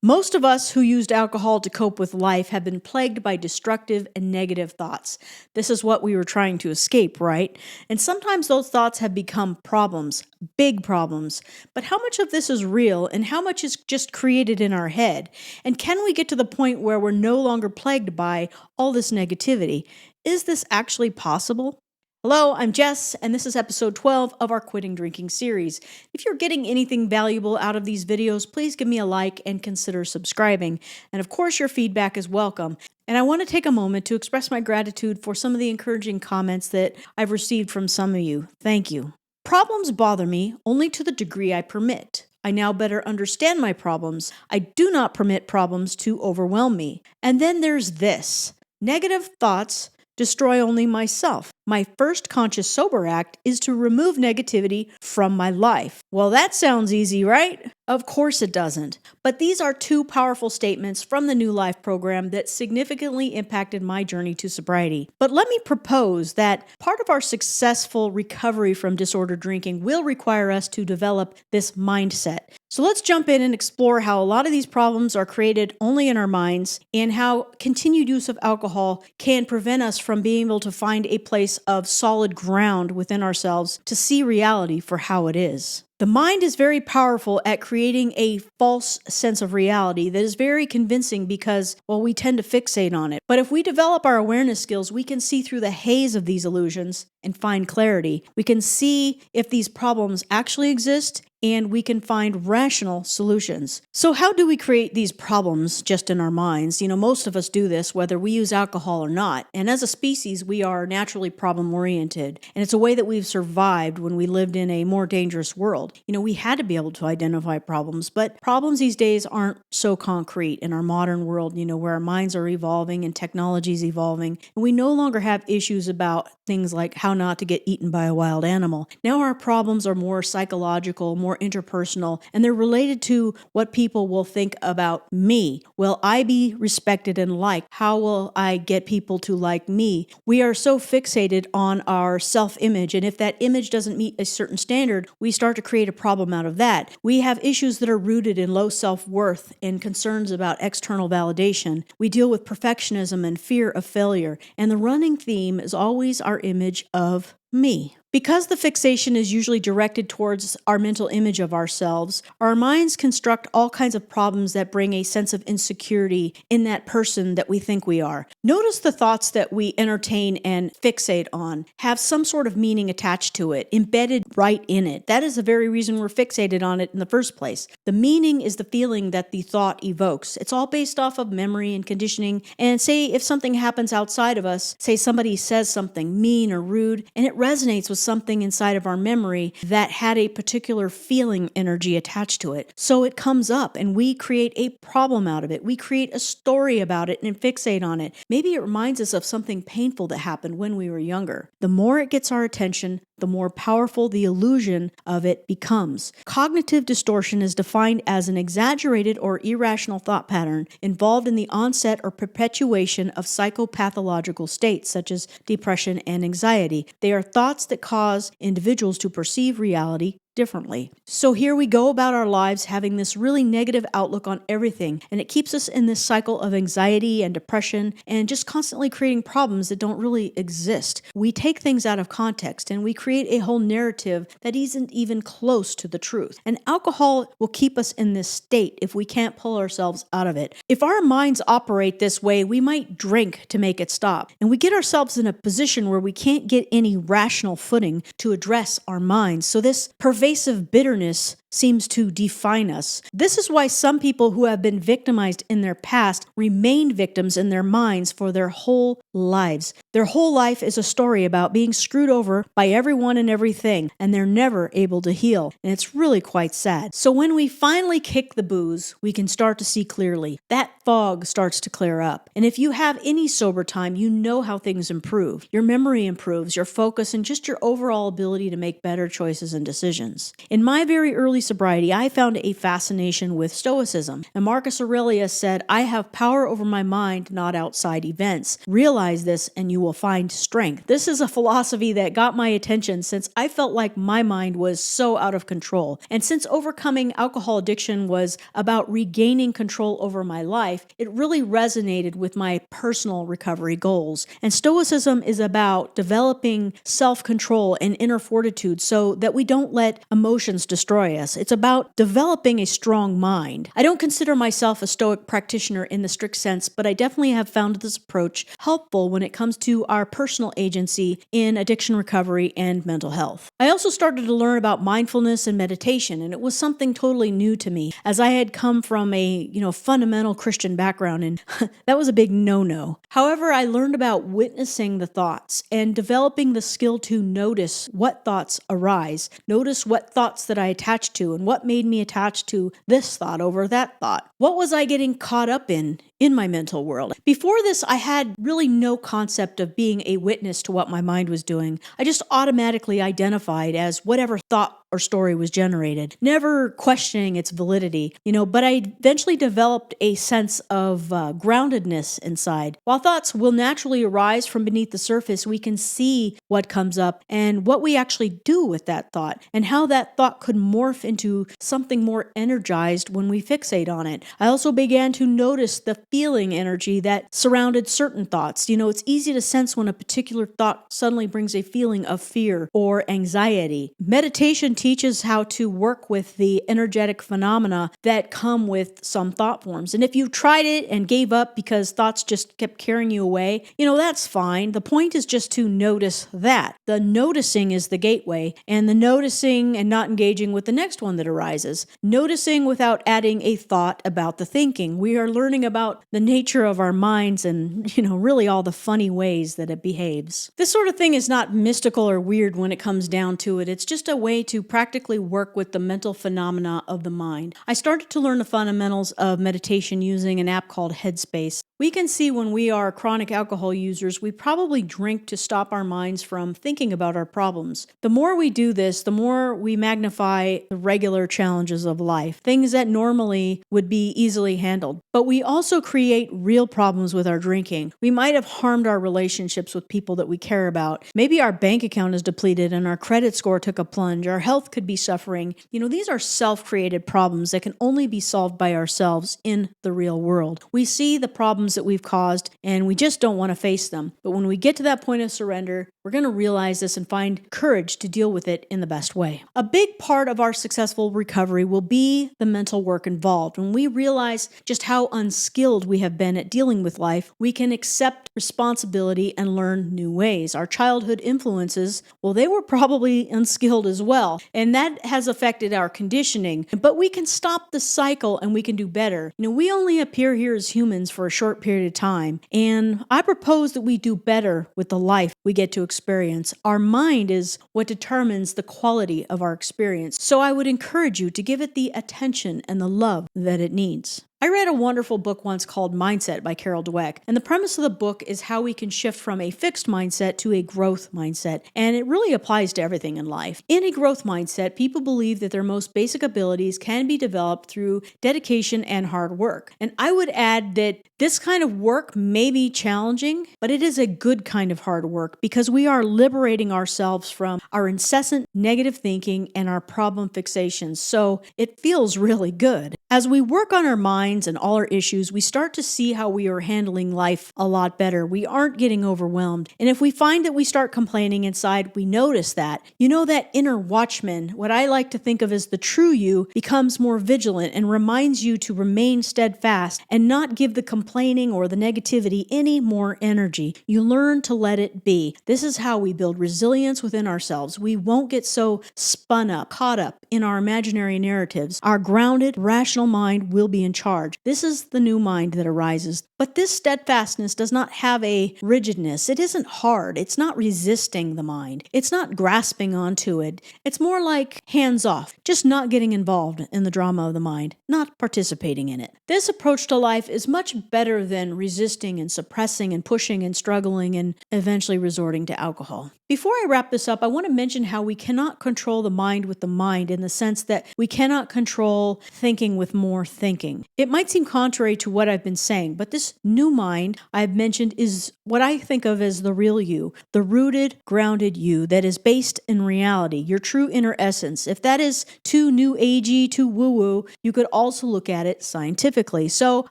Most of us who used alcohol to cope with life have been plagued by destructive and negative thoughts. This is what we were trying to escape, right? And sometimes those thoughts have become problems, big problems. But how much of this is real and how much is just created in our head? And can we get to the point where we're no longer plagued by all this negativity? Is this actually possible? Hello, I'm Jess, and this is episode 12 of our Quitting Drinking series. If you're getting anything valuable out of these videos, please give me a like and consider subscribing. And of course, your feedback is welcome. And I want to take a moment to express my gratitude for some of the encouraging comments that I've received from some of you. Thank you. Problems bother me only to the degree I permit. I now better understand my problems. I do not permit problems to overwhelm me. And then there's this. Negative thoughts destroy only myself. My first conscious sober act is to remove negativity from my life. Well, that sounds easy, right? Of course it doesn't. But these are two powerful statements from the New Life program that significantly impacted my journey to sobriety. But let me propose that part of our successful recovery from disordered drinking will require us to develop this mindset. So let's jump in and explore how a lot of these problems are created only in our minds and how continued use of alcohol can prevent us from being able to find a place of solid ground within ourselves to see reality for how it is. The mind is very powerful at creating a false sense of reality that is very convincing because, well, we tend to fixate on it. But if we develop our awareness skills, we can see through the haze of these illusions and find clarity. We can see if these problems actually exist and we can find rational solutions. So how do we create these problems just in our minds? Most of us do this whether we use alcohol or not. And as a species, we are naturally problem-oriented. And it's a way that we've survived when we lived in a more dangerous world. We had to be able to identify problems, but problems these days aren't so concrete in our modern world, where our minds are evolving and technology is evolving. And we no longer have issues about things like how not to get eaten by a wild animal. Now our problems are more psychological, more interpersonal, and they're related to what people will think about me. Will I be respected and liked? How will I get people to like me? We are so fixated on our self-image, and if that image doesn't meet a certain standard, we start to create a problem out of that. We have issues that are rooted in low self-worth and concerns about external validation. We deal with perfectionism and fear of failure, and the running theme is always our image of me. Because the fixation is usually directed towards our mental image of ourselves, our minds construct all kinds of problems that bring a sense of insecurity in that person that we think we are. Notice the thoughts that we entertain and fixate on have some sort of meaning attached to it, embedded right in it. That is the very reason we're fixated on it in the first place. The meaning is the feeling that the thought evokes. It's all based off of memory and conditioning. And say if something happens outside of us, say somebody says something mean or rude, and it resonates with something inside of our memory that had a particular feeling energy attached to it. So it comes up and we create a problem out of it. We create a story about it and fixate on it. Maybe it reminds us of something painful that happened when we were younger. The more it gets our attention, the more powerful the illusion of it becomes. Cognitive distortion is defined as an exaggerated or irrational thought pattern involved in the onset or perpetuation of psychopathological states such as depression and anxiety. They are thoughts that cause individuals to perceive reality differently. So here we go about our lives having this really negative outlook on everything, and it keeps us in this cycle of anxiety and depression and just constantly creating problems that don't really exist. We take things out of context and we create a whole narrative that isn't even close to the truth. And alcohol will keep us in this state if we can't pull ourselves out of it. If our minds operate this way, we might drink to make it stop. And we get ourselves in a position where we can't get any rational footing to address our minds. So this pervasive bitterness seems to define us. This is why some people who have been victimized in their past remain victims in their minds for their whole lives. Their whole life is a story about being screwed over by everyone and everything, and they're never able to heal. And it's really quite sad. So when we finally kick the booze, we can start to see clearly. That fog starts to clear up. And if you have any sober time, you know how things improve. Your memory improves, your focus, and just your overall ability to make better choices and decisions. In my very early early sobriety, I found a fascination with Stoicism. And Marcus Aurelius said, "I have power over my mind, not outside events. Realize this and you will find strength." This is a philosophy that got my attention since I felt like my mind was so out of control. And since overcoming alcohol addiction was about regaining control over my life, it really resonated with my personal recovery goals. And Stoicism is about developing self-control and inner fortitude so that we don't let emotions destroy us. It's about developing a strong mind. I don't consider myself a Stoic practitioner in the strict sense, but I definitely have found this approach helpful when it comes to our personal agency in addiction recovery and mental health. I also started to learn about mindfulness and meditation, and it was something totally new to me as I had come from a, fundamental Christian background, and that was a big no-no. However, I learned about witnessing the thoughts and developing the skill to notice what thoughts arise, notice what thoughts that I attached to, and what made me attach to this thought over that thought. What was I getting caught up in my mental world? Before this, I had really no concept of being a witness to what my mind was doing. I just automatically identified as whatever thought or story was generated, never questioning its validity, but I eventually developed a sense of groundedness inside. While thoughts will naturally arise from beneath the surface, we can see what comes up and what we actually do with that thought and how that thought could morph into something more energized when we fixate on it. I also began to notice the feeling energy that surrounded certain thoughts. It's easy to sense when a particular thought suddenly brings a feeling of fear or anxiety. Meditation teaches how to work with the energetic phenomena that come with some thought forms. And if you tried it and gave up because thoughts just kept carrying you away, that's fine. The point is just to notice that. The noticing is the gateway, and the noticing and not engaging with the next one that arises. Noticing without adding a thought about the thinking. We are learning about the nature of our minds and, really all the funny ways that it behaves. This sort of thing is not mystical or weird when it comes down to it. It's just a way to practically work with the mental phenomena of the mind. I started to learn the fundamentals of meditation using an app called Headspace. We can see when we are chronic alcohol users, we probably drink to stop our minds from thinking about our problems. The more we do this, the more we magnify the regular challenges of life, things that normally would be easily handled. But we also create real problems with our drinking. We might have harmed our relationships with people that we care about. Maybe our bank account is depleted and our credit score took a plunge. Our health could be suffering. These are self-created problems that can only be solved by ourselves in the real world. We see the problems that we've caused and we just don't want to face them. But when we get to that point of surrender, we're going to realize this and find courage to deal with it in the best way. A big part of our successful recovery will be the mental work involved. When we realize just how unskilled we have been at dealing with life, we can accept responsibility and learn new ways. Our childhood influences, well, they were probably unskilled as well, and that has affected our conditioning. But we can stop the cycle and we can do better. We only appear here as humans for a short period of time, and I propose that we do better with the life we get to experience. Our mind is what determines the quality of our experience, so I would encourage you to give it the attention and the love that it needs. I read a wonderful book once called Mindset by Carol Dweck, and the premise of the book is how we can shift from a fixed mindset to a growth mindset, and it really applies to everything in life. In a growth mindset, people believe that their most basic abilities can be developed through dedication and hard work. And I would add that this kind of work may be challenging, but it is a good kind of hard work because we are liberating ourselves from our incessant negative thinking and our problem fixations, so it feels really good. As we work on our minds and all our issues, we start to see how we are handling life a lot better. We aren't getting overwhelmed. And if we find that we start complaining inside, we notice that. That inner watchman, what I like to think of as the true you, becomes more vigilant and reminds you to remain steadfast and not give the complaining or the negativity any more energy. You learn to let it be. This is how we build resilience within ourselves. We won't get so spun up, caught up in our imaginary narratives. Our grounded, rational mind will be in charge. charge. This is the new mind that arises. But this steadfastness does not have a rigidness. It isn't hard. It's not resisting the mind. It's not grasping onto it. It's more like hands off, just not getting involved in the drama of the mind, not participating in it. This approach to life is much better than resisting and suppressing and pushing and struggling and eventually resorting to alcohol. Before I wrap this up, I want to mention how we cannot control the mind with the mind in the sense that we cannot control thinking with more thinking. It might seem contrary to what I've been saying, but this new mind I've mentioned is what I think of as the real you, the rooted, grounded you that is based in reality, your true inner essence. If that is too new agey, too woo-woo, you could also look at it scientifically. So,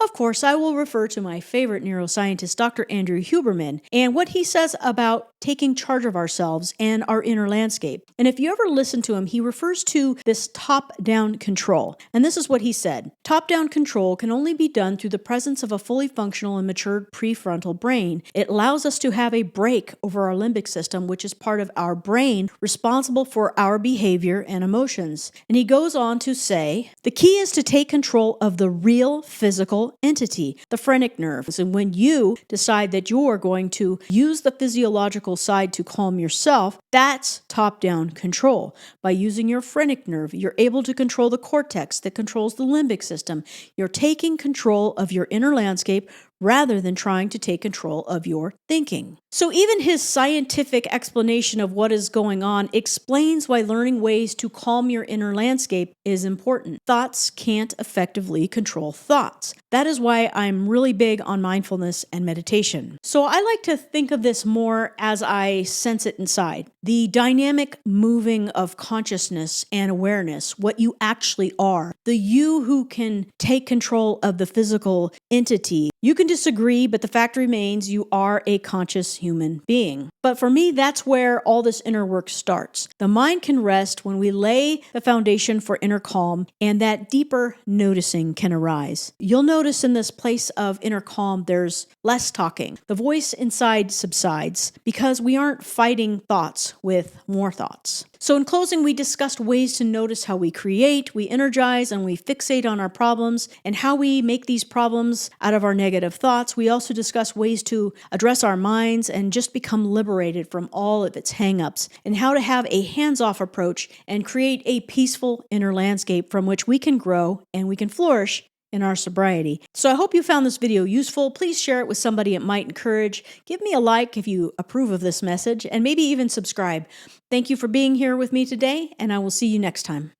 of course, I will refer to my favorite neuroscientist, Dr. Andrew Huberman, and what he says about taking charge of ourselves and our inner landscape. And if you ever listen to him, he refers to this top-down control. And this is what he said. Top-down control can only be done through the presence of a fully functional and matured prefrontal brain. It allows us to have a break over our limbic system, which is part of our brain responsible for our behavior and emotions. And he goes on to say, the key is to take control of the real physical entity, the phrenic nerves. And when you decide that you're going to use the physiological side to calm yourself, that's top-down control. By using your phrenic nerve, you're able to control the cortex that controls the limbic system. You're taking control of your inner landscape rather than trying to take control of your thinking. So even his scientific explanation of what is going on explains why learning ways to calm your inner landscape is important. Thoughts can't effectively control thoughts. That is why I'm really big on mindfulness and meditation. So I like to think of this more as I sense it inside. The dynamic moving of consciousness and awareness, what you actually are, the you who can take control of the physical entity. You can disagree, but the fact remains you are a conscious human being. But for me, that's where all this inner work starts. The mind can rest when we lay the foundation for inner calm, and that deeper noticing can arise. You'll notice in this place of inner calm, there's less talking. The voice inside subsides because we aren't fighting thoughts with more thoughts. So in closing, we discussed ways to notice how we create, we energize, and we fixate on our problems, and how we make these problems out of our negative thoughts. We also discussed ways to address our minds and just become liberated from all of its hang-ups, and how to have a hands-off approach and create a peaceful inner landscape from which we can grow and we can flourish in our sobriety. So I hope you found this video useful. Please share it with somebody it might encourage. Give me a like if you approve of this message, and maybe even subscribe. Thank you for being here with me today, and I will see you next time.